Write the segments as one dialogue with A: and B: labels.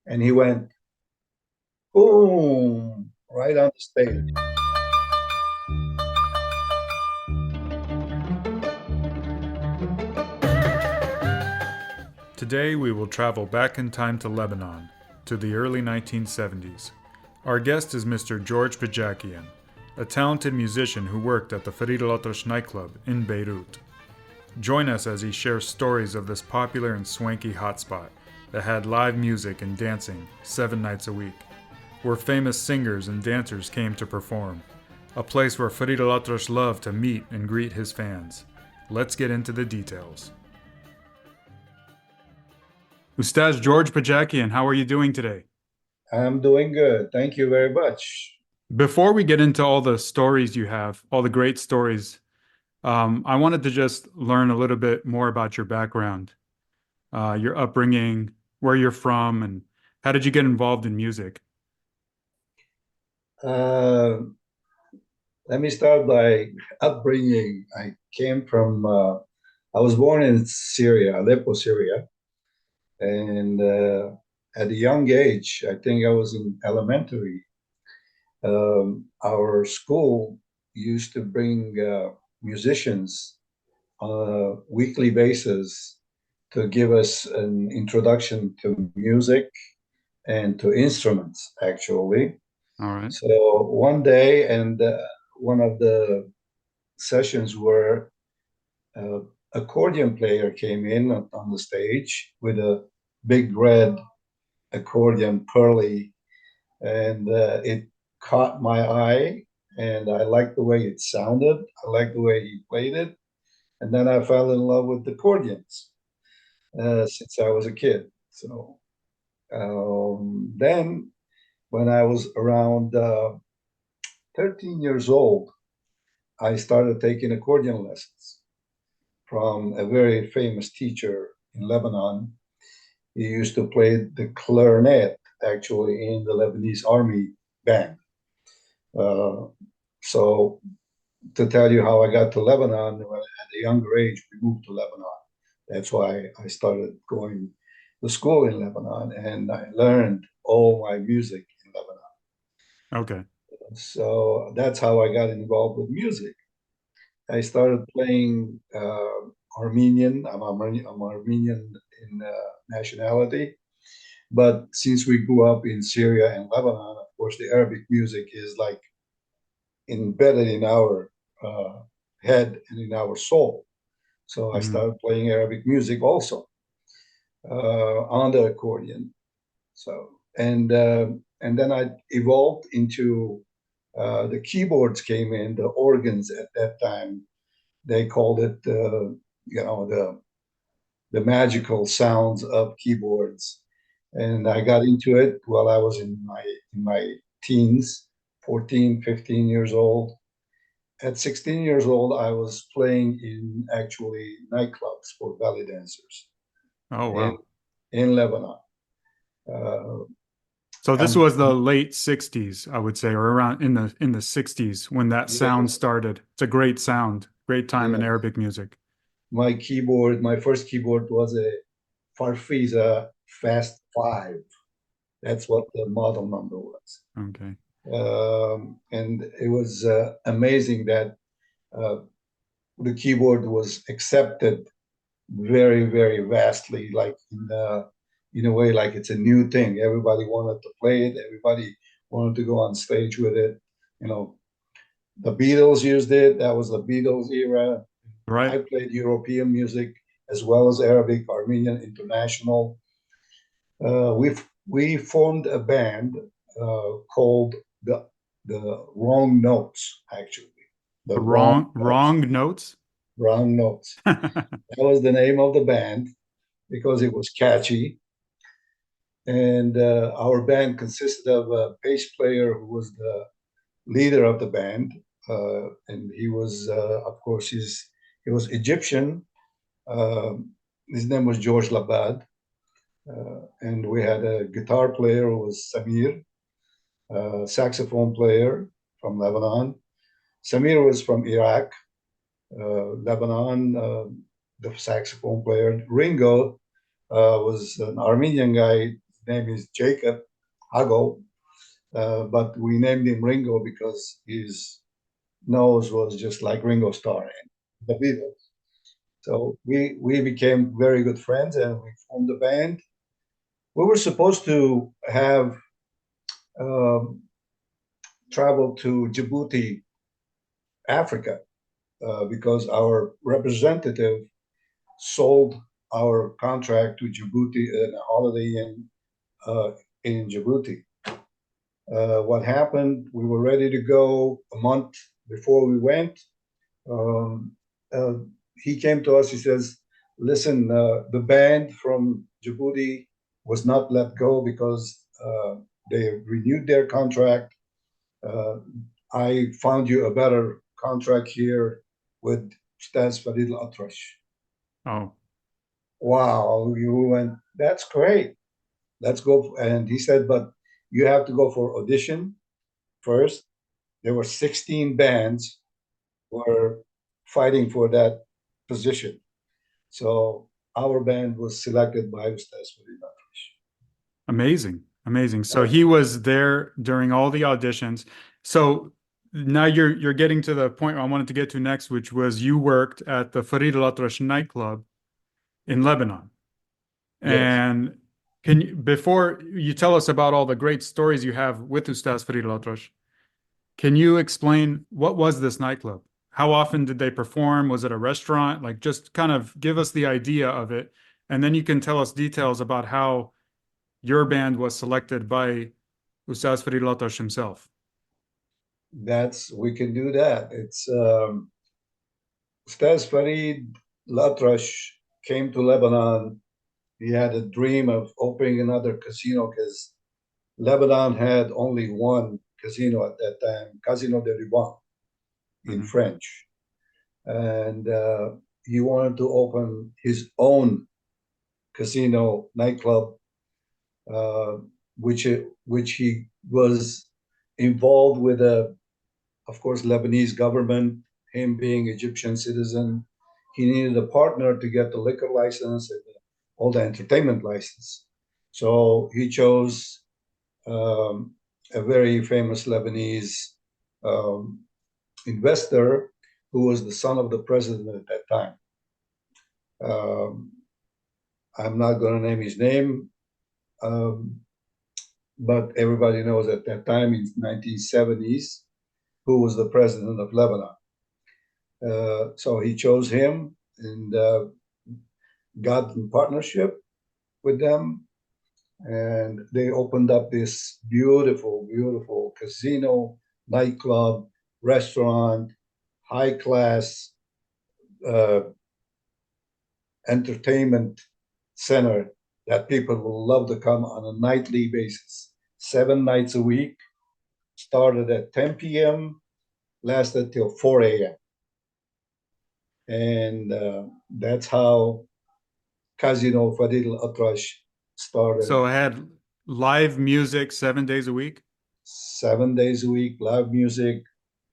A: and he went boom right on the stage.
B: Today we will travel back in time to Lebanon, to the early 1970s. Our guest is Mr. George Pajakian, a talented musician who worked at the Farid Al Atrash nightclub in Beirut. Join us as he shares stories of this popular and swanky hotspot that had live music and dancing 7 nights a week, where famous singers and dancers came to perform, a place where Farid Al Atrash loved to meet and greet his fans. Let's get into the details. Ustaz George Pajakian, how are you doing today?
A: I'm doing good. Thank you very much.
B: Before we get into all the stories you have, all the great stories, I wanted to just learn a little bit more about your background, your upbringing, where you're from, and how did you get involved in music?
A: Uh, Let me start by upbringing. I was born in Syria, Aleppo, Syria. And at a young age, I think I was in elementary, our school used to bring musicians on a weekly basis to give us an introduction to music and to instruments, actually.
B: All right.
A: So one day, and one of the sessions where uh, accordion player came in on the stage with a big red accordion, pearly, and it caught my eye, and I liked the way it sounded. I liked the way he played it, and then I fell in love with accordions since I was a kid. So then, when I was around 13 years old, I started taking accordion lessons from a very famous teacher in Lebanon. He used to play the clarinet actually in the Lebanese army band. Uh, so to tell you how I got to Lebanon, at a younger age, we moved to Lebanon. That's why I started going to school in Lebanon, and I learned all my music in Lebanon.
B: Okay.
A: So that's how I got involved with music. I started playing Armenian. I'm Armenian in nationality, but since we grew up in Syria and Lebanon, of course, the Arabic music is like embedded in our uh, head and in our soul. So I
B: Mhm.
A: started playing Arabic music also on the accordion. So and then I evolved into the keyboards came in, the organs at that time. They called it the magical sounds of keyboards, and I got into it while I was in my teens, 14, 15 years old. At 16 years old, I was playing in actually nightclubs for belly dancers
B: Oh,
A: in
B: wow.
A: in Lebanon. Uh,
B: So this
A: and
B: was the late 60s, I would say, or around in the 60s when that sound
A: yes,
B: started. It's a great sound, great time in
A: yes,
B: Arabic music.
A: my first keyboard was a Farfisa Fast Five. That's what the model number was.
B: Okay.
A: And it was amazing that uh, the keyboard was accepted very, very vastly, like in a way, like it's a new thing. Everybody wanted to play it. Everybody wanted to go on stage with it. You know, the Beatles used it. That was the Beatles era. I
B: Right.
A: played European music as well as Arabic, Armenian, international. We formed a band called the Wrong Notes, actually. The
B: The
A: Wrong Notes.
B: wrong notes.
A: Wrong Notes. That was the name of the band because it was catchy. And our band consisted of a bass player who was the leader of the band, and he was, of course, he was Egyptian. His name was George Labad, and we had a guitar player who was Samir, saxophone player from Lebanon. Samir was from Iraq, Lebanon, the saxophone player. Ringo was an Armenian guy. name is Jacob Hago, but we named him Ringo because his nose was just like Ringo Starr and the Beatles. So we became very good friends and we formed a band. We were supposed to have um, traveled to Djibouti, Africa, because our representative sold our contract to Djibouti in a holiday in Djibouti. What happened? We were ready to go a month before we went. Um, uh, he came to us. He says, "Listen, the band from Djibouti was not let go because they renewed their contract. Uh, I found you a better contract here with Stas Farid Al Atrash."
B: Oh,
A: Wow, you went, that's great. Let's go. And he said, but you have to go for audition first. There were 16 bands were fighting for that position. So our band was selected by Ustaz Farid Al Atrash.
B: amazing. Amazing. So he was there during all the auditions. So now you're getting to the point I wanted to get to next, which was you worked at the Farid Al Atrash nightclub in Lebanon.
A: Yes.
B: And can you, before you tell us about all the great stories you have with Ustaz Farid Al Atrash, can you explain what was this nightclub? How often did they perform? Was it a restaurant? Like, just kind of give us the idea of it, and then you can tell us details about how your band was selected by Ustaz Farid Al Atrash himself.
A: We can do that. It's Ustaz Farid Al Atrash came to Lebanon. He had a dream of opening another casino because Lebanon had only one casino at that time, Casino de Ruban in
B: Mhm.
A: French. And he wanted to open his own casino nightclub, uh, which he was involved with, of course, Lebanese government. Him being Egyptian citizen, he needed a partner to get the liquor license and all the entertainment license. So he chose a very famous Lebanese um, investor who was the son of the president at that time. Um, I'm not going to name his name, um, but everybody knows at that time in 1970s who was the president of Lebanon. So he chose him and got in partnership with them, and they opened up this beautiful, beautiful casino, nightclub, restaurant, high class uh, entertainment center that people will love to come on a nightly basis, 7 nights a week, started at 10 p.m., lasted till 4 a.m. And that's how Casino Fadil Atrash started.
B: So it had live music 7 days a week.
A: 7 days a week, live music,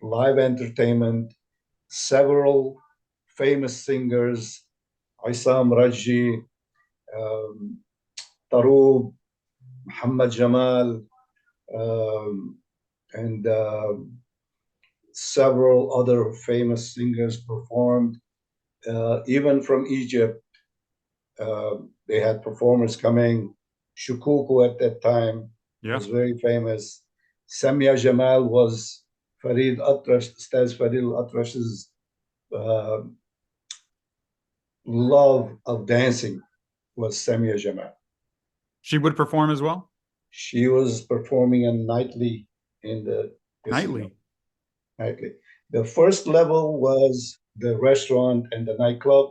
A: live entertainment, several famous singers, Isam Raji, um, Taroob, Muhammad Jamal, um, and several other famous singers performed. Even from Egypt, they had performers coming. Shukuku at that time
B: Yeah.
A: was very famous. Samia Jamal was Farid Atrash, Staz Farid Atrash's uh, love of dancing was Samia Jamal.
B: She would perform as well
A: She was performing a nightly in the casino.
B: nightly.
A: Nightly. The first level was the restaurant and the nightclub.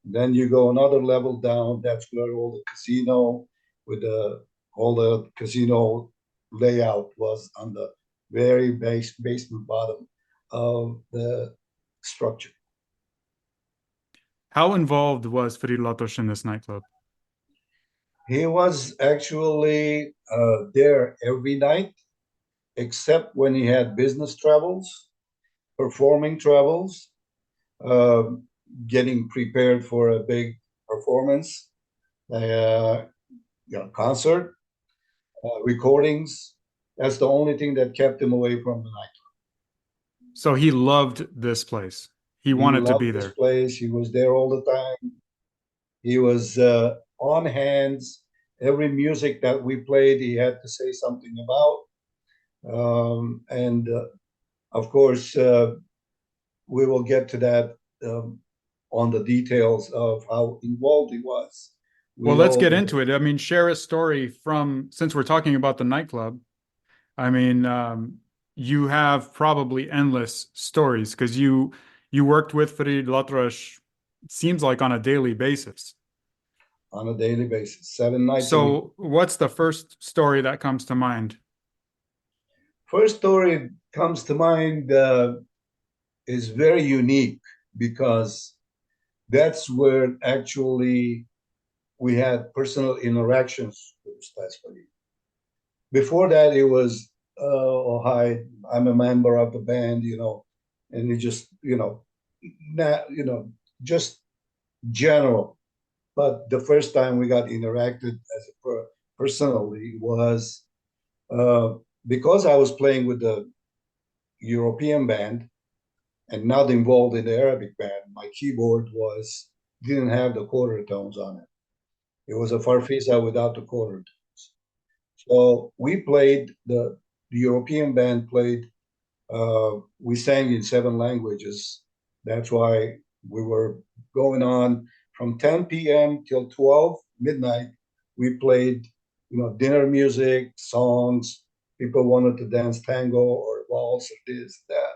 A: Then you go another level down. That's where all the casino with all the casino layout was on the very basement bottom of the structure.
B: How involved was Farid Al Atrash in this nightclub?
A: He was actually there every night, except when he had business travels, performing travels, uh, getting prepared for a big performance, uh, concert. recordings. That's the only thing that kept him away from the night.
B: So he loved this place. He
A: He
B: wanted to
A: loved
B: be
A: this
B: there.
A: place. He was there all the time. He was on hands. Every music that we played, he had to say something about. And of course, we will get to that on the details of how involved he was. We
B: Well, let's
A: know
B: get
A: that
B: into it. I mean, share a story from, since we're talking about the nightclub. I mean, you have probably endless stories because you worked with Farid Latrash, it seems like on a daily basis.
A: on a daily basis, 7 nights a week.
B: So, what's the first story that comes to mind?
A: First story comes to mind is very unique because that's where actually we had personal interactions with Ustaz Farid. Before that, it was, oh, hi, I'm a member of the band, and it just, just general. But the first time we got interacted as personally was uh, because I was playing with the European band and not involved in the Arabic band. My keyboard was didn't have the quarter tones on it. It was a Farfisa without the quarter tones. So we played the European band played. We sang in 7 languages. That's why we were going on from 10 p.m. till 12 midnight. We played, dinner music, songs. People wanted to dance tango or waltz or this, that.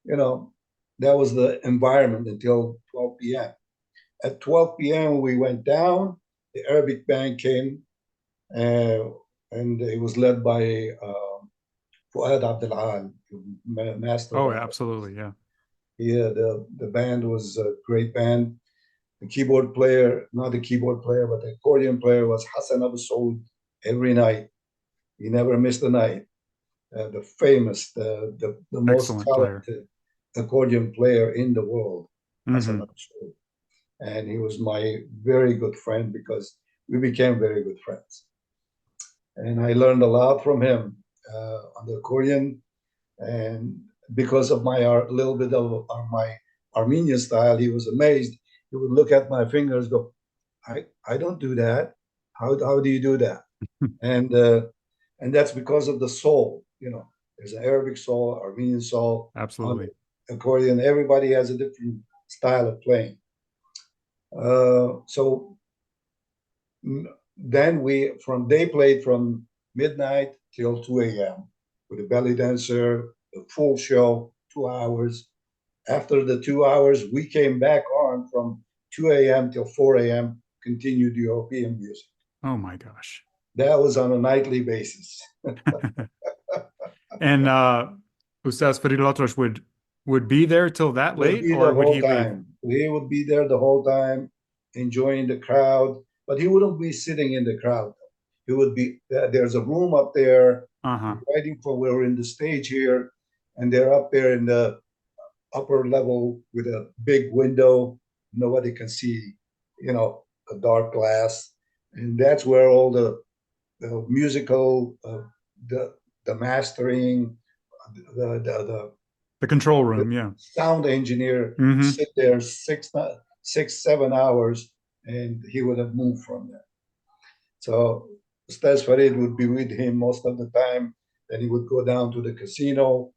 A: You know, that was the environment until 12 p.m. At 12 p.m., we went down. The Arabic band came, uh, and it was led by Fuad Abdel Al, master
B: Oh,
A: band.
B: absolutely, yeah.
A: Yeah, the band was a great band. The keyboard player, not the keyboard player, but the accordion player was Hassan Abu Saud every night. He never missed a night. The famous, the most
B: Excellent player.
A: talented accordion player in the world, Hassan
B: Hmm.
A: Abu Saud. And he was my very good friend because we became very good friends. And I learned a lot from him on the accordion. And because of my little bit of my Armenian style, he was amazed. He would look at my fingers, go, I don't do that. How do you do that? And uh, and that's because of the soul. There's an Arabic soul, Armenian soul on
B: Absolutely.
A: the accordion. Everybody has a different style of playing. So then they played from midnight till 2 a.m. with a belly dancer, a full show, 2 hours. After the 2 hours, we came back on from 2 a.m. till 4 a.m., continued European music.
B: Oh my gosh.
A: That was on a nightly basis.
B: And Ustaz Farid Latrash would be there till that
A: Would
B: late,
A: be the
B: or would
A: whole
B: he leave?
A: time. He would be there the whole time, enjoying the crowd, but he wouldn't be sitting in the crowd. He would be there's a room up there
B: Uh-huh.
A: waiting for we're in the stage here, and they're up there in the upper level with a big window. Nobody can see, a dark glass, and that's where all the musical, the the mastering, the
B: The control
A: the
B: room, yeah.
A: sound engineer
B: Hmm.
A: sit there 7 hours, and he would have moved from there. So Stas Farid would be with him most of the time. Then he would go down to the casino,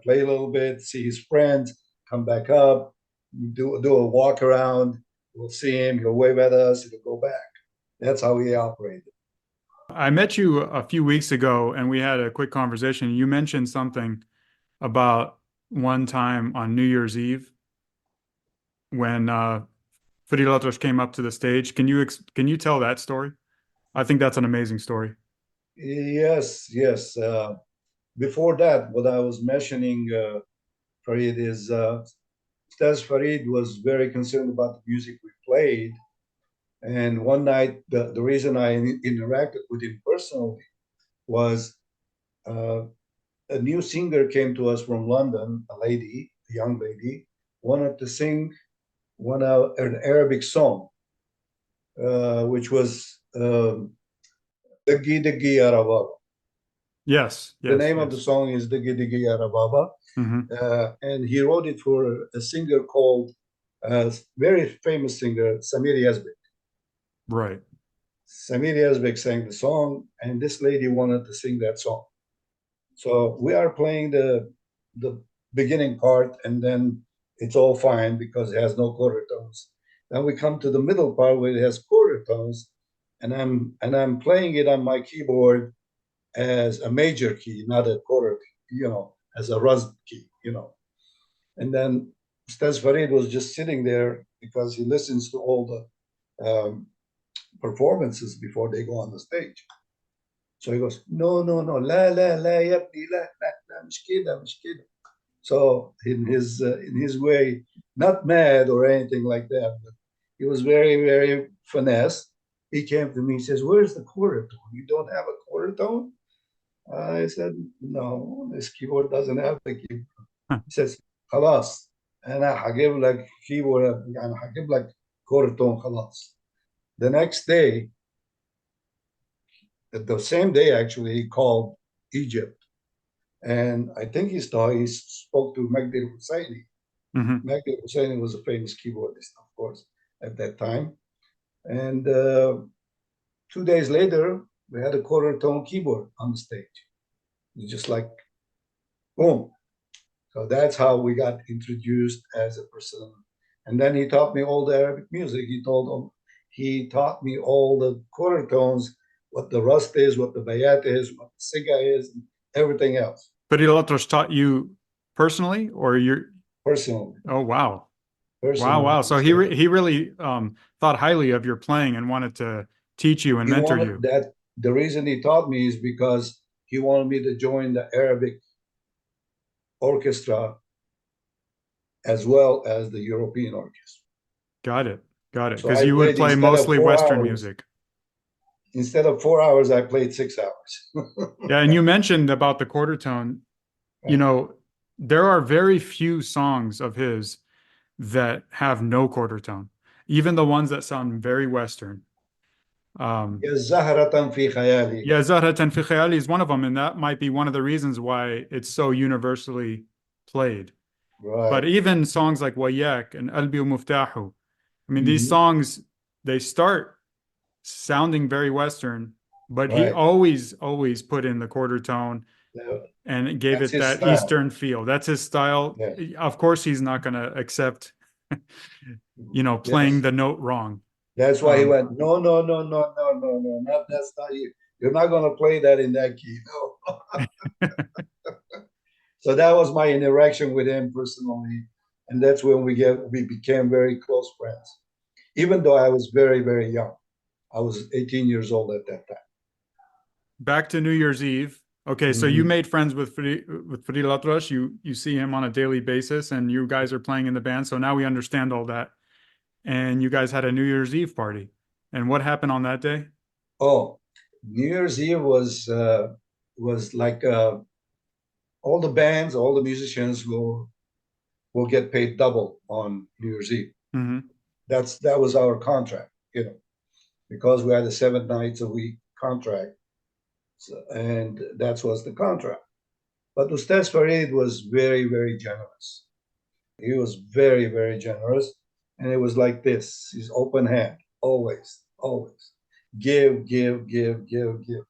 A: play a little bit, see his friends, come back up, do a walk around. We'll see him. He'll wave at us. He'll go back. That's how he operated.
B: I met you a few weeks ago and we had a quick conversation. You mentioned something about one time on New Year's Eve when Farid Latrash came up to the stage. Can you tell that story? I think that's an amazing story.
A: Yes, yes. Before that, what I was mentioning, Farid, is Stas Farid was very concerned about the music we played. And one night, the reason I interacted with him personally was uh, a new singer came to us from London, a young lady, wanted to sing an Arabic song, which was Diggy Diggy Yarababa.
B: Yes,
A: The
B: yes,
A: name of the
B: yes.
A: song is Diggy Diggy Yarababa.
B: Hmm.
A: And he wrote it for a singer called, very famous singer, Samir Yazbek.
B: Right.
A: Samir Yazbek sang the song, and this lady wanted to sing that song. So we are playing the beginning part, and then it's all fine because it has no quarter tones. Then we come to the middle part where it has quarter tones, and I'm playing it on my keyboard as a major key, not a quarter key, as a rust key. And then Stas Farid was just sitting there because he listens to all the performances before they go on the stage. So he goes, no, no, no, la, la, la, yabni, la, la, la, مش كده, مش كده. So in his way, not mad or anything like that, but he was very, very finesse. He came to me, he says, where's the quarter tone? You don't have a quarter tone? I said, no, this keyboard doesn't have the keyboard. He says, خلاص أنا هجيب لك keyboard, يعني هجيب لك quarter tone خلاص. The next day, the same day actually, he called Egypt. And I think he spoke to Magdi Husseini.
B: Hmm.
A: Magdi Husseini was a famous keyboardist, of course, at that time. And 2 days later, we had a quarter tone keyboard on the stage. Just like, boom. So that's how we got introduced as a person. And then he taught me all the Arabic music. He taught me all the quarter tones, what the rust is, what the bayat is, what the siga is, and everything else.
B: But Ilatrosh taught you personally, or you're?
A: Personally.
B: Oh, wow. Wow,
A: Personally.
B: wow. So he really thought highly of your playing and wanted to teach you and
A: He
B: mentor
A: wanted
B: you.
A: that. The reason he taught me is because he wanted me to join the Arabic orchestra as well as the European orchestra.
B: Got it. Got it.
A: So
B: Because
A: I
B: you would
A: played
B: play mostly Western music.
A: Instead of 4 hours, I played 6 hours.
B: Yeah, and you mentioned about the quarter tone. You know, there are very few songs of his that have no quarter tone, even the ones that sound very Western.
A: يا زهرة في خيالي.
B: Yeah, Zahratan fi Khayali is one of them, and that might be one of the reasons why it's so universally played. But
A: Right.
B: even songs like Wayak and Albi Muftahu, I mean, these
A: Mhm.
B: songs, they start sounding very Western, but he
A: Right.
B: always put in the quarter tone
A: Yeah.
B: and gave
A: That's
B: it
A: his
B: that
A: style.
B: Eastern feel. That's his style.
A: Yeah.
B: Of course, he's not going to accept, playing
A: Yes.
B: the note wrong.
A: That's why he went, no, no, no, no, no, no, no, not that's not you. You're not gonna play that in that key. No. So that was my interaction with him personally. And that's when we became very close friends. Even though I was very, very young. I was 18 years old at that time.
B: Back to New Year's Eve. Okay, so you made friends with Farid Al-Atrash. You see him on a daily basis, and you guys are playing in the band. So now we understand all that. And you guys had a New Year's Eve party. And what happened on that day?
A: Oh, New Year's Eve was like, all the bands, all the musicians will get paid double on New Year's Eve.
B: Mm-hmm.
A: That was our contract, because we had a 7 nights a week contract, and that was the contract. But Ustaz Farid was very, very generous. He was very, very generous, and it was like this: his open hand, always, always, give, give, give, give, give,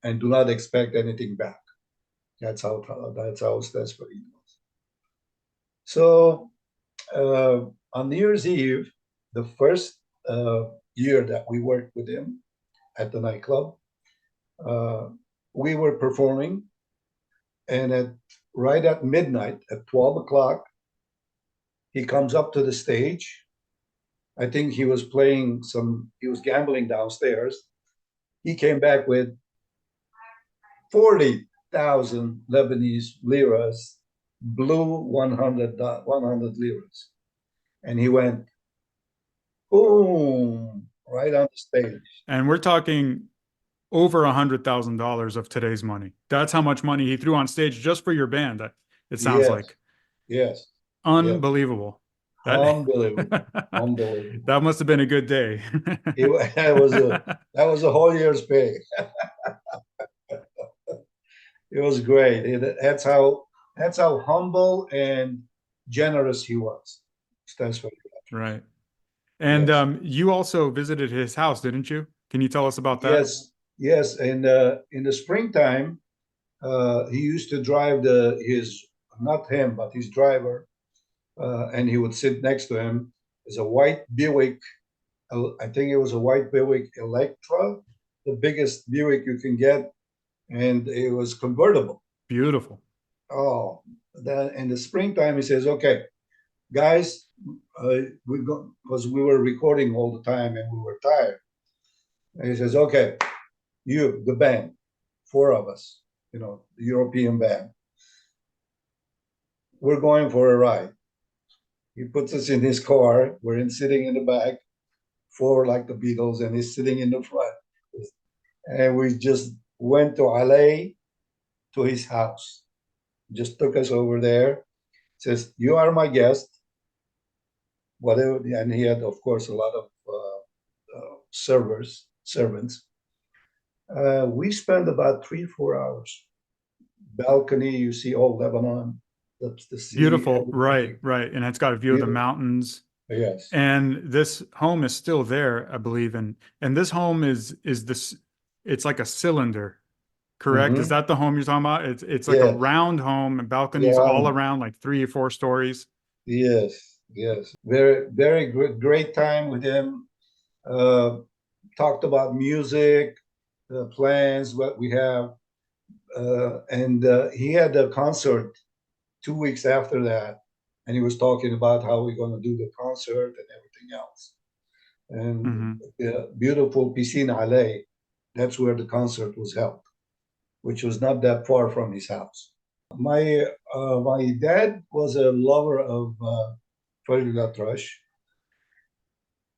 A: and do not expect anything back. That's how Ustaz Farid was. So on New Year's Eve, the first year that we worked with him at the nightclub, uh, we were performing, and right at midnight, at 12 o'clock, he comes up to the stage. I think he was gambling downstairs. He came back with 40,000 Lebanese liras, blue 100 liras. And he went, boom, right on the stage.
B: And we're talking over $100,000 of today's money. That's how much money he threw on stage just for your band. It sounds
A: Yes,
B: like
A: yes, yes.
B: unbelievable.
A: Unbelievable, unbelievable.
B: That must have been a good day.
A: That was a whole year's pay. It was great. That's how humble and generous he was. Stas Farid.
B: Right. And
A: Yes.
B: you also visited his house, didn't you? Can you tell us about that?
A: Yes, yes. And in the springtime, he used to drive his not him, but his driver, and he would sit next to him. Is a white Buick. I think it was a white Buick Electra, the biggest Buick you can get, and it was convertible.
B: Beautiful.
A: Oh, then in the springtime, he says, "Okay, guys, we go because we were recording all the time and we were tired." And he says, "Okay, you, the band, four of us, the European band, we're going for a ride." He puts us in his car. Sitting in the back, four like the Beatles, and he's sitting in the front. And we just went to LA to his house. Just took us over there. Says, "You are my guest." Whatever, and he had, of course, a lot of servants. We spent about 3, 4 hours. Balcony, you see all Lebanon, the sea,
B: Beautiful. Right,
A: everything.
B: right. And it's got a view of the
A: Beautiful.
B: mountains.
A: Yes.
B: And this home is still there, I believe. And this home is this it's like a cylinder, correct? Is
A: Mm-hmm.
B: that the home you're talking about? It's like a
A: Yes.
B: round home and balconies all
A: Yeah.
B: around, like 3 or 4 stories.
A: Yes. Yes. Very, very great time with him. Uh, Talked about music, plans, what we have. And he had a concert 2 weeks after that. And he was talking about how we're going to do the concert and everything else. And
B: Hmm.
A: beautiful Piscina Alley, that's where the concert was held, which was not that far from his house. My dad was a lover of Farid Atrash.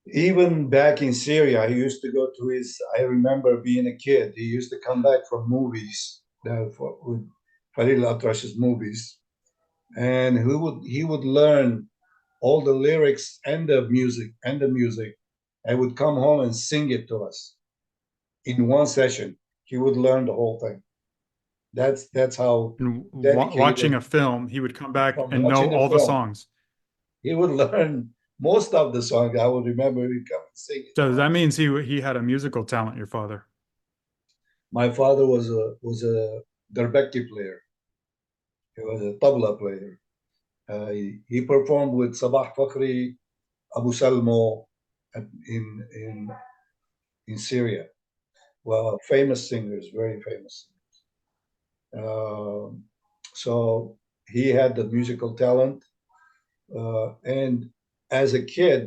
A: Even back in Syria, he used to go to his. I remember being a kid. He used to come back from movies, with Farid Atrash's movies, and he would learn all the lyrics and the music, and would come home and sing it to us in one session. He would learn the whole thing. That's how
B: And watching
A: dedicated
B: a film, he would come back
A: from
B: and know
A: watching a
B: all the
A: film.
B: songs.
A: He would learn most of the songs. I would remember he'd come and sing it to
B: So that
A: us.
B: means he had a musical talent, your father.
A: My father was a Derbeki player. He was a tabla player. He performed with Sabah Fakhri, Abu Salmo in Syria. Well, famous singers, very famous. Um, so he had the musical talent. And as a kid,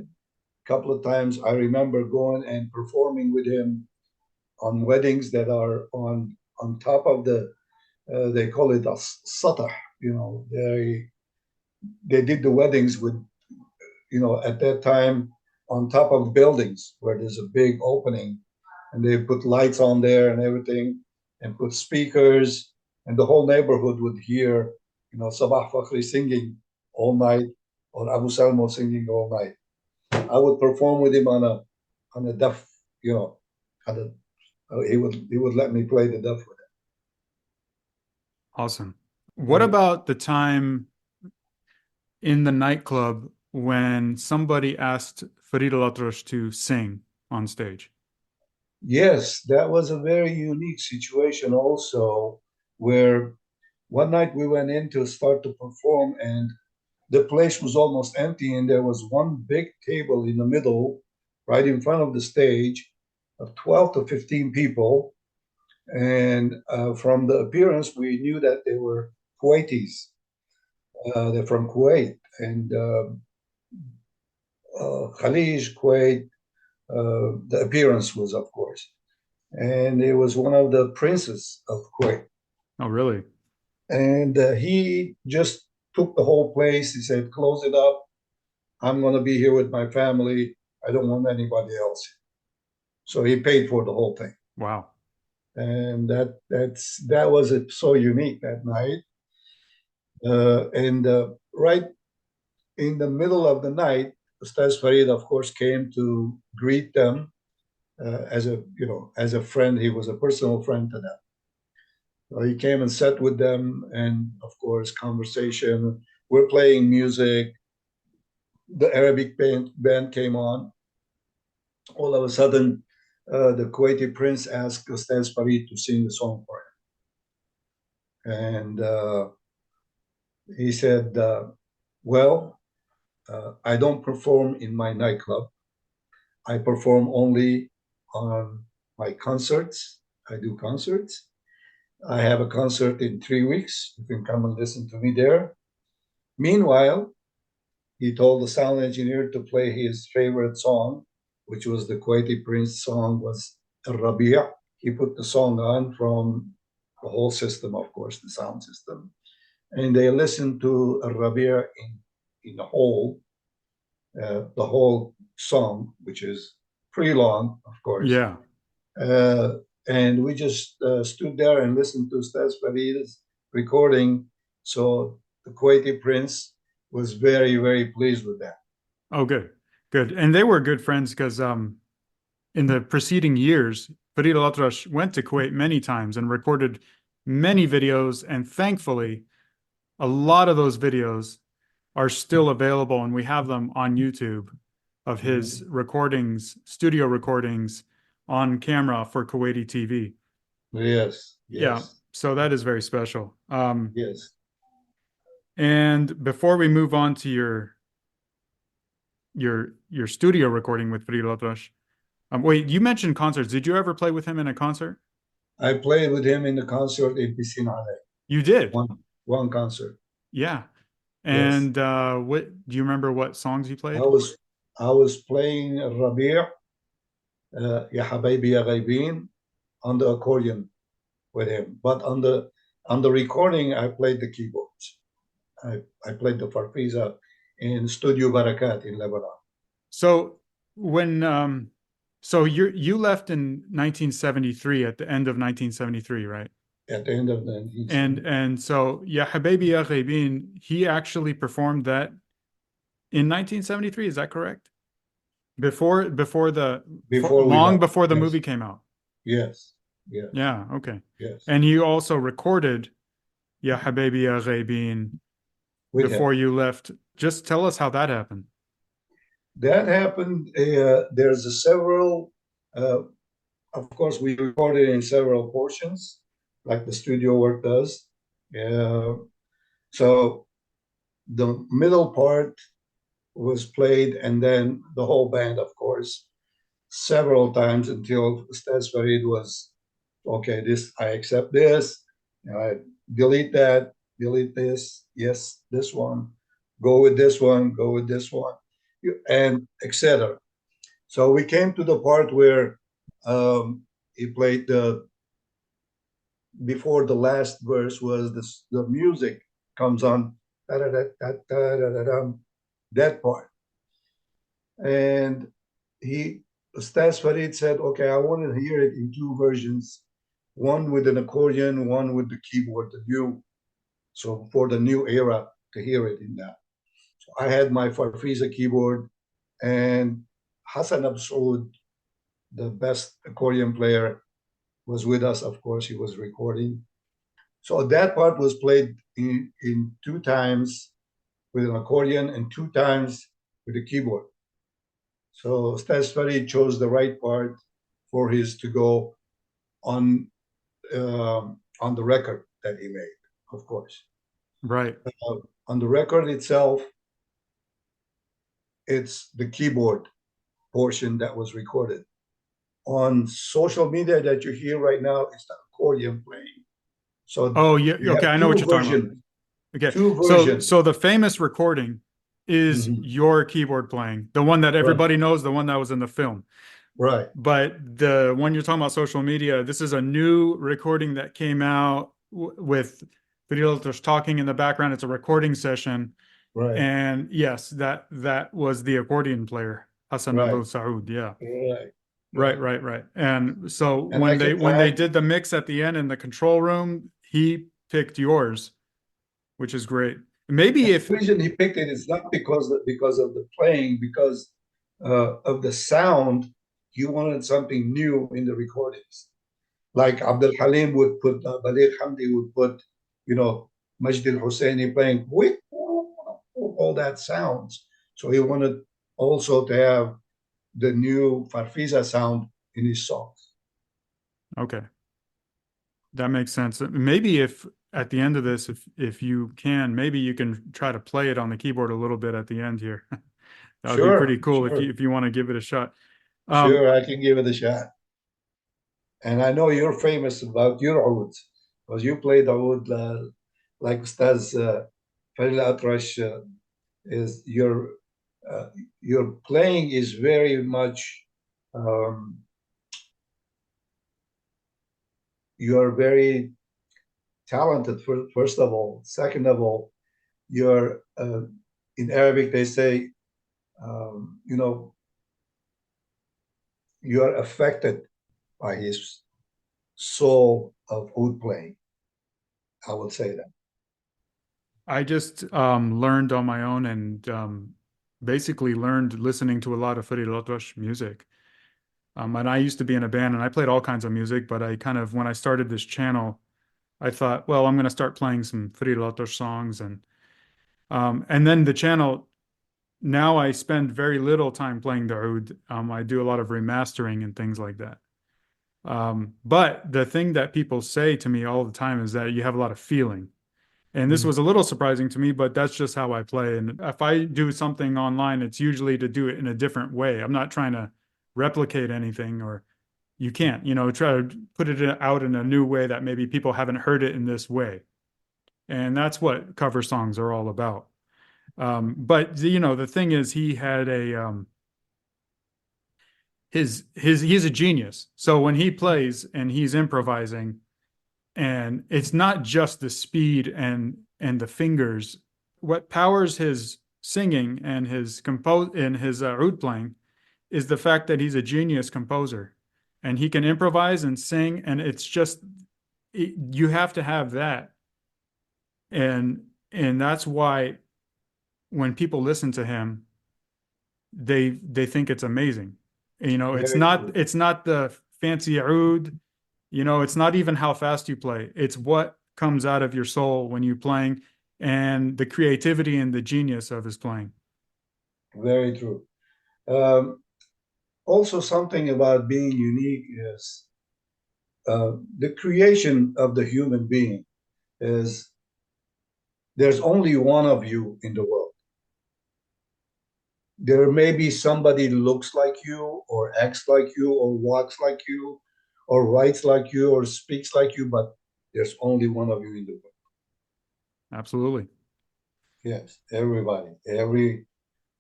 A: a couple of times I remember going and performing with him on weddings that are on top of they call it a satah. They did the weddings with, at that time, on top of buildings where there's a big opening, and they put lights on there and everything, and put speakers, and the whole neighborhood would hear, Sabah Fakhri singing all night, or Abu Salmo singing all night. I would perform with him on a duff, you know, on a, he would let me play the duff with
B: Awesome. What
A: him.
B: about the time in the nightclub when somebody asked Farid Al-Atrash to sing on stage?
A: Yes, that was a very unique situation also, where one night we went in to start to perform, and the place was almost empty, and there was one big table in the middle, right in front of the stage, of 12 to 15 people. And from the appearance, we knew that they were Kuwaitis. They're from Kuwait and Khalij, Kuwait. The appearance was, of course, and it was one of the princes of Kuwait.
B: Oh, really?
A: And he just took the whole place. He said, "Close it up. I'm going to be here with my family. I don't want anybody else." So he paid for the whole thing,
B: Wow.
A: and that was it. So unique that night. And right in the middle of the night, Ustaz Farid, of course, came to greet them as a friend. He was a personal friend to them. So he came and sat with them, and of course, conversation. We're playing music. The Arabic band came on. All of a sudden, the Kuwaiti prince asked Ustaz Farid to sing the song for him. And he said, well, I don't perform in my nightclub. I perform only on my concerts. I do concerts. I have a concert in 3 weeks. You can come and listen to me there. Meanwhile, he told the sound engineer to play his favorite song, which was the Kuwaiti Prince song, was Al-Rabi'. He put the song on from the whole system, of course, the sound system. And they listened to Al-Rabi' in the whole song, which is pretty long, of course.
B: Yeah.
A: And we just stood there and listened to Ustaz Farid's recording. So the Kuwaiti Prince was very, very pleased with that.
B: Oh, good. Good. And they were good friends because in the preceding years, Farid Al-Atrash went to Kuwait many times and recorded many videos. And thankfully, a lot of those videos are still available, and we have them on YouTube of his recordings, studio recordings on camera for Kuwaiti TV.
A: Yes.
B: Yeah. So that is very special.
A: Yes.
B: And before we move on to your studio recording with Farid Al-Atrash, wait, you mentioned concerts. Did you ever play with him in a concert?
A: I played with him in the concert in Piscine Ale.
B: You did?
A: One concert.
B: Yeah.
A: Yes.
B: And what do you remember what songs you played?
A: I was playing Rabi', Ya Habibi Ya Ghaibin on the accordion with him. But on the recording, I played the keyboards. I played the farfisa in Studio Barakat in Lebanon.
B: So when so you left in 1973, at the end of 1973, right?
A: At the end of the
B: and so Ya Habibi Ya Ghaibin, he actually performed that in 1973. Is that correct? Before the movie came out.
A: Yes. Yeah.
B: Yeah. Okay.
A: Yes.
B: And you also recorded Ya Habibi Ya Ghaibin before you left. Just tell us how that happened.
A: That happened. There's several. Of course, we recorded in several portions, like the studio work does. So the middle part was played, and then the whole band, of course, several times until Ustaz Farid was okay. This I accept this. I delete that. Delete this. Yes, this one. Go with this one. Go with this one, and etc. So we came to the part where he played before the last verse was the music comes on, that part. And Ustaz Farid said, okay, I want to hear it in two versions, one with an accordion, one with the keyboard, so for the new era to hear it in that. So I had my Farfisa keyboard, and Hassan Absoud, the best accordion player, was with us. Of course, he was recording. So that part was played in 2 times with an accordion and 2 times with the keyboard. So Ustaz Farid chose the right part for his to go on the record that he made, of course.
B: Right.
A: On the record itself, it's the keyboard portion that was recorded. On social media that you hear right now, it's the accordion playing. So
B: yeah, okay, I know what you're talking about. Okay,
A: two versions.
B: So the famous recording is your keyboard playing, the one that everybody knows, the one that was in the film.
A: Right.
B: But the one you're talking about, social media, this is a new recording that came out with Farid Al-Atrash talking in the background. It's a recording session.
A: Right.
B: And yes, that was the accordion player, Hassan Abu Saud. Yeah. Right. And so when they did the mix at the end in the control room, he picked yours, which is great. Maybe if
A: the reason he picked it is not because of the playing, because of the sound. He wanted something new in the recordings. like Abdul Halim would put, Balik Hamdi would put, Majd al-Husseini playing with all that sounds. So he wanted also to have the new Farfisa sound in his songs.
B: Okay. That makes sense. Maybe if at the end of this, if you can, maybe you can try to play it on the keyboard a little bit at the end here. That would be pretty
A: Sure,
B: cool
A: sure,
B: if you want to give it a shot.
A: sure. I can give it a shot. And I know you're famous about your oud because you played oud like Ustaz Farid Atrash is your playing is very much um, you are very talented first of all. Second of all, you're in Arabic they say you know you are affected by his soul of oud playing. I will say that.
B: I just learned on my own and basically learned listening to a lot of Farid Al-Atrash music. And I used to be in a band and I played all kinds of music, but I kind of, when I started this channel, I thought, well, I'm going to start playing some Farid Al-Atrash songs. And then the channel, now I spend very little time playing the oud. I do a lot of remastering and things like that. But the thing that people say to me all the time is that you have a lot of feeling. And this was a little surprising to me, but that's just how I play. And if I do something online, it's usually to do it in a different way. I'm not trying to replicate anything, or you can't, try to put it out in a new way that maybe people haven't heard it in this way. And that's what cover songs are all about. But the thing is, he had he's a genius. So when he plays and he's improvising, and it's not just the speed and the fingers. What powers his singing and his oud playing is the fact that he's a genius composer, and he can improvise and sing, and it's just you have to have that, and that's why when people listen to him, they think it's amazing. It's
A: Very
B: not
A: true.
B: it's not the fancy oud. It's not even how fast you play. It's what comes out of your soul when you're playing and the creativity and the genius of his playing.
A: Very true. Um, Also, something about being unique is the creation of the human being is there's only one of you in the world. There may be somebody looks like you or acts like you or walks like you or writes like you or speaks like you, but there's only one of you in the world.
B: Absolutely.
A: Yes, everybody,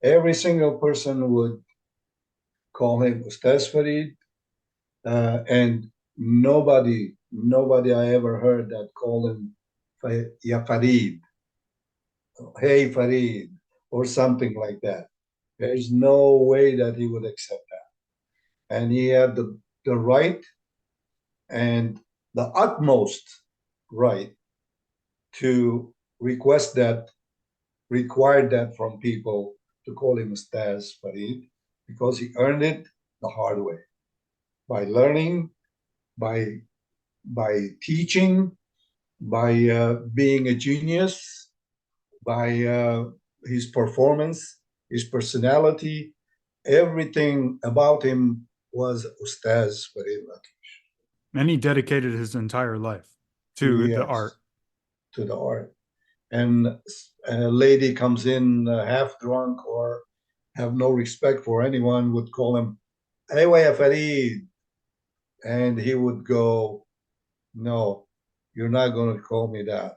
A: every single person would call him Ustaz Farid, and nobody I ever heard that called him Ya Farid, hey Farid, or something like that. There's no way that he would accept that. And he had the right and the utmost right to request that, require that from people to call him Ustaz Farid because he earned it the hard way by learning, by teaching, by being a genius, by his performance, his personality, everything about him was Ustaz Farid Laki.
B: And he dedicated his entire life to the art.
A: Yes, to the art. And a lady comes in half drunk or have no respect for anyone would call him, hey, ya Farid. And he would go, no, you're not going to call me that.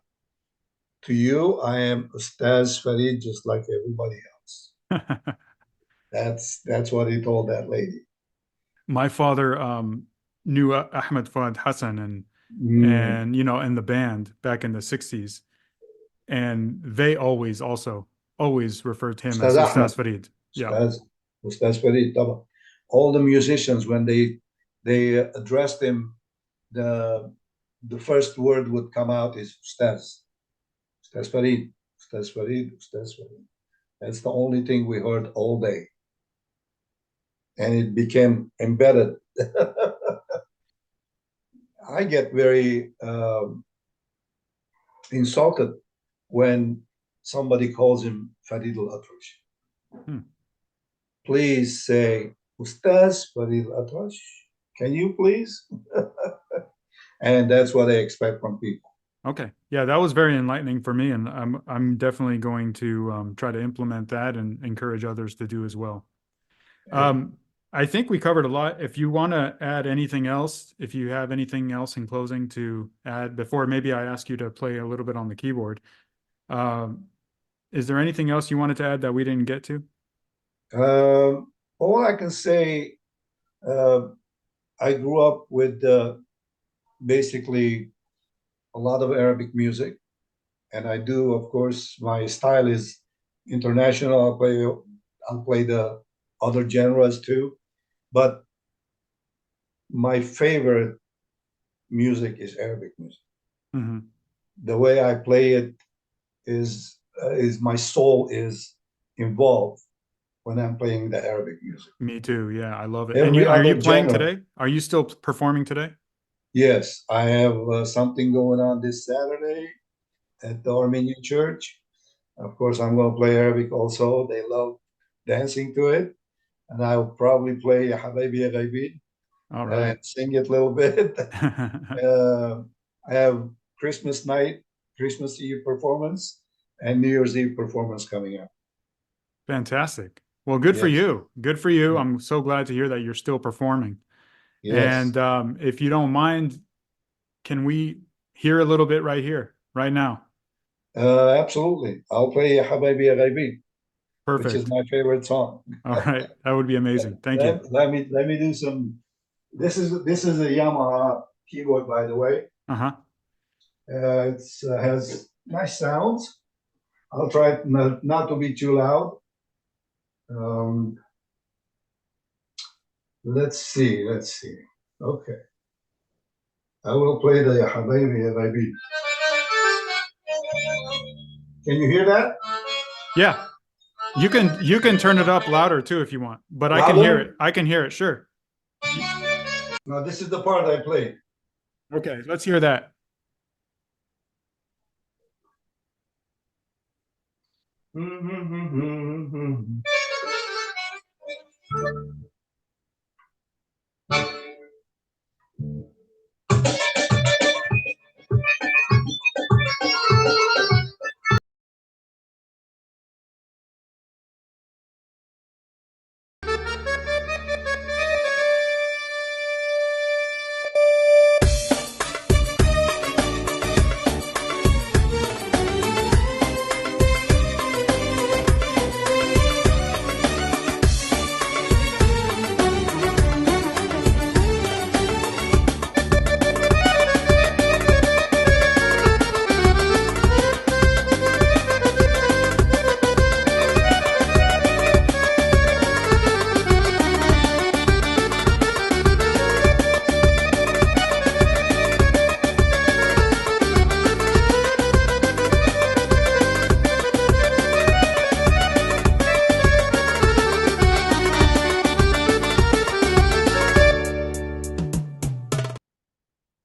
A: To you, I am Ustaz Farid, just like everybody else. That's what he told that lady.
B: My father knew Ahmed Fuad Hassan
A: Mm.
B: and the band back in the 60s, and they always referred to him as
A: Ustaz
B: Ustaz
A: Ahmed,
B: Farid. Yeah.
A: Ustaz, Ustaz Farid. طبعا. All the musicians, when they addressed him, the first word would come out is Ustaz, Ustaz Farid, Ustaz Farid, Ustaz Farid. That's the only thing we heard all day, and it became embedded. I get very insulted when somebody calls him Farid al-Atrash.
B: Hmm.
A: Please say, Ustaz Farid al-Atrash, can you please? And that's what I expect from people.
B: Okay. Yeah, that was very enlightening for me, and I'm definitely going to try to implement that and encourage others to do as well. Um, I think we covered a lot. If you want to add anything else, if you have anything else in closing to add before maybe I ask you to play a little bit on the keyboard, um, is there anything else you wanted to add that we didn't get to?
A: All I can say, uh, I grew up with basically a lot of Arabic music, and I do, of course, my style is international. I'll play the other genres too, but my favorite music is Arabic music.
B: Mm-hmm.
A: The way I play it is my soul is involved when I'm playing the Arabic music.
B: Me too. Yeah, I love it. And
A: Every
B: are you
A: other
B: playing
A: genre,
B: today? Are you still performing today?
A: yes, I have something going on this Saturday at the Armenian church. Of course, I'm going to play Arabic also. They love dancing to it. And I'll probably play Ya Habibi Ya Ghaibin
B: All right.
A: and sing it a little bit. I have Christmas night, Christmas Eve performance, and New Year's Eve performance coming up.
B: Fantastic. Well, good for
A: Yes,
B: you. Good for you. I'm so glad to hear that you're still performing.
A: yes,
B: And if you don't mind, can we hear a little bit right here, right now?
A: absolutely. I'll play Ya Habibi Ya Ghaibin, which is
B: Perfect.
A: my favorite song.
B: All right. That would be amazing. Thank you.
A: Let me do some. This is a Yamaha keyboard, by the way.
B: Uh-huh.
A: It has nice sounds. I'll try not to be too loud. Um, let's see. Let's see. Okay. I will play the Ya Habibi Ya Ghaibin. Can you hear that?
B: Yeah. You can turn it up louder too if you want, but I can hear it.
A: Louder?
B: I can hear it. Sure.
A: Now, this is the part I played.
B: Okay, let's hear that.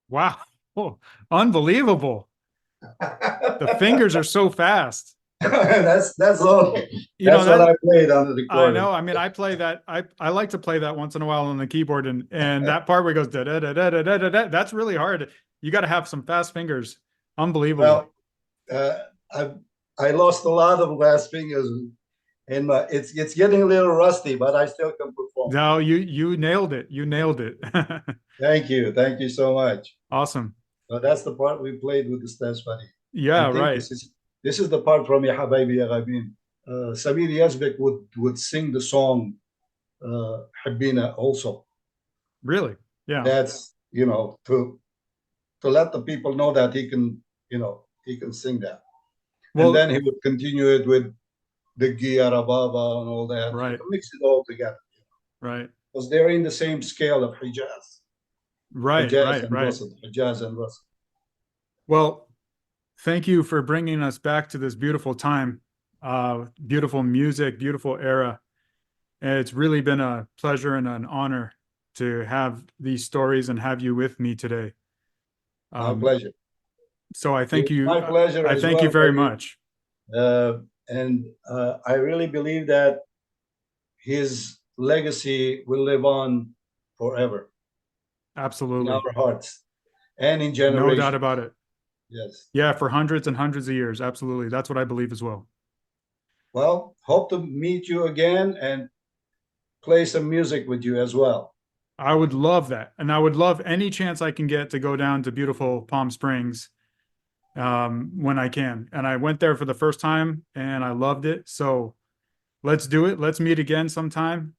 B: Wow. Oh, unbelievable. The fingers are so fast.
A: That's all.
B: You know,
A: That's what
B: that
A: I played on the
B: I
A: recording.
B: know. I mean, I play that. I like to play that once in a while on the keyboard, and that part where it goes da da da da da da da. That's really hard. You got to have some fast fingers. Unbelievable.
A: Well, uh, I I lost a lot of last fingers, and it's getting a little rusty, but I still can perform.
B: No, you nailed it. You nailed it.
A: Thank you so much.
B: Awesome.
A: So that's the part we played with the Stas Funny. I
B: Yeah.
A: think
B: Right.
A: this is the part from Ya Habibi Ya Ghabin. Samir Yazbek would sing the song Habina also.
B: Really. Yeah.
A: That's to let the people know that he can sing that. And
B: Well.
A: then he would continue it with the Gia Rababa and all that.
B: Right.
A: Mix it all together
B: Right.
A: because they're in the same scale of
B: Right. Right.
A: And
B: Right.
A: Wasat, Hijaz and Wasat.
B: Well, thank you for bringing us back to this beautiful time, beautiful music, beautiful era. And it's really been a pleasure and an honor to have these stories and have you with me today.
A: My
B: Um,
A: pleasure.
B: so I thank
A: It's
B: you.
A: my pleasure
B: I
A: as
B: thank you
A: well,
B: very
A: buddy.
B: much.
A: And I really believe that his legacy will live on forever in
B: Absolutely.
A: our hearts and in
B: No doubt
A: generations.
B: about it.
A: Yes.
B: Yeah, for hundreds and hundreds of years. Absolutely. That's what I believe as well.
A: Well, hope to meet you again and play some music with you as well.
B: I would love that. And I would love any chance I can get to go down to beautiful Palm Springs when I can. And I went there for the first time and I loved it. So let's do it. Let's meet again sometime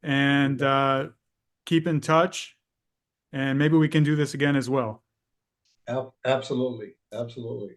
B: and keep in touch. And maybe we can do this again as well.
A: Absolutely. Absolutely.